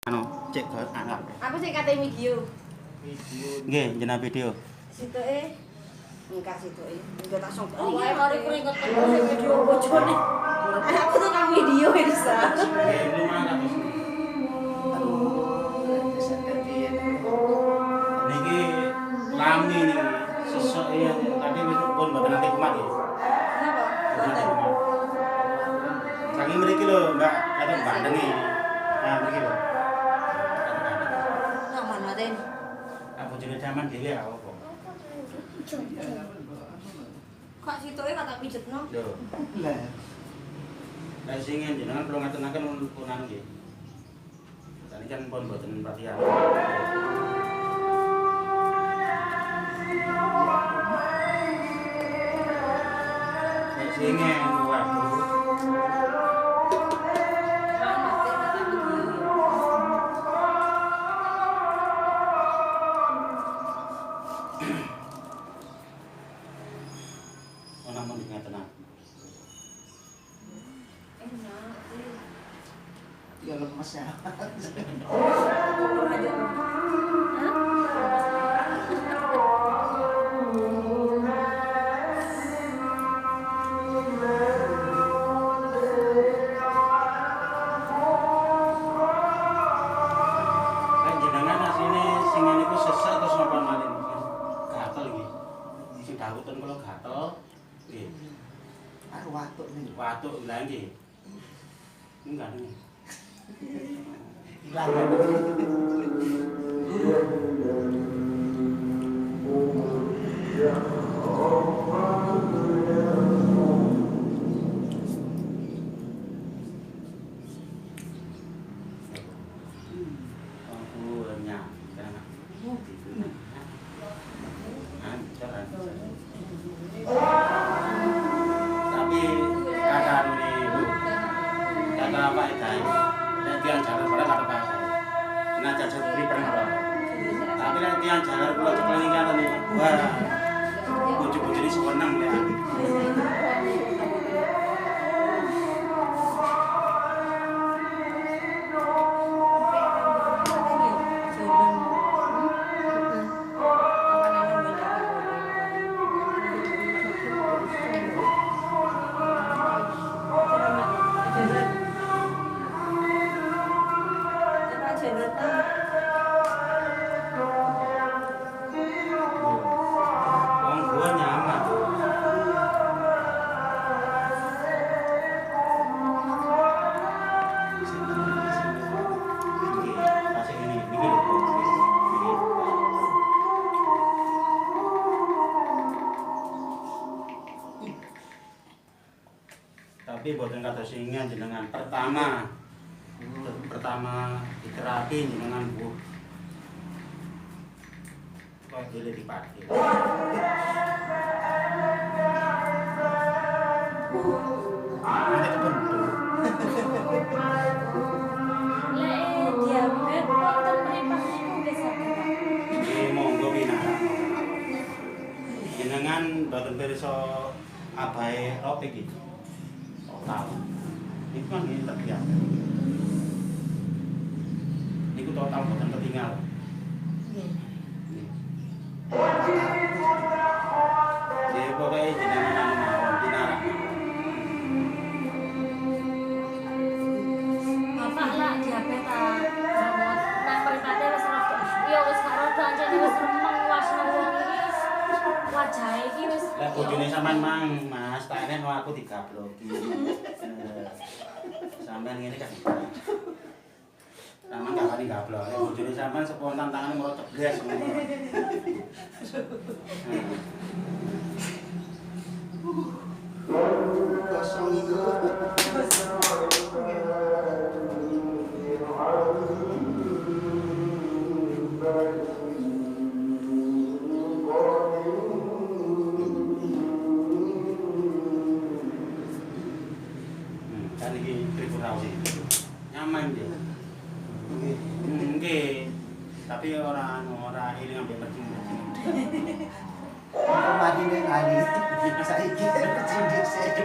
Anu, cek anak. Aku sing kate video. Nggih, jenengan video. Sitoke engkak sitoke. Udah tak sok. Oh, wae mari keringet video bojone. Aku tuh kang video bisa. Nggih, lumayan atus. Niki lami niki. Sesuk yang tadi wis pun mboten nanti kumat ya. Kenapa? Saking mriki lho, Mbak, atau bandengi. Nah, mriki lho. Aman maten. Aku jenenge jaman dhewe apa kok. Kok sitoke kata pijetno? Lho. Lah sing jenengan perlu ngatenaken punan nggih. Tadi kan pun mboten perhatian. Nek sing waduh. Namun ngatenaken. Ya lemes ya. Jenengan asline sing niku sesek terus napa malih? Gatel iki. Sing dawutan kula gatel. Nggih. Aku watuk nih. Watuk lha nggih. Enggak nih. Hilang. Aku nyam karena tapi kata ini Bu, kata apa itu? Nek tiang jalan barang kata bahasa. Kena jajan beri pernah apa? Tapi nek tiang jalan kula cekleng kata nih, wah, bojo-bojo ini seneng ya. Wong gua nyaman. Nggih, pas ini iki lho. Iki. Tapi boten kados sing jenengan pertama diterapi jenengan Bu. Kok dile dipakai. Nanti kebentuk. Lek diabetes wonten mripat niku nggih saged. Nggih, monggo pinarak. Jenengan boten pirsa abahe roti iki. Total. Iku kan nggih terbiak. Niku total boten ketinggal. Nggih. Nggih, pokoke jenengan anu mawon pinarak. Bapak lah diabetes banget. Nang mripate wis rada. Ya wis gak rada ancene wis remeng wasna wong iki. Wajahe iki wis. Lah bojone sampean mang, Mas, tak enekno aku digabloki. Sampean ngene kan. Sampeyan gak wani gablok. Nek bojone sampean spontan tangane moro cebles ngono. Kosong itu. Kan iki tripurasi. Nyaman dia. Nggih. Nggih. Tapi ora ini ngambil percuma. Kemarin ning ali. Saiki kecil dhisik.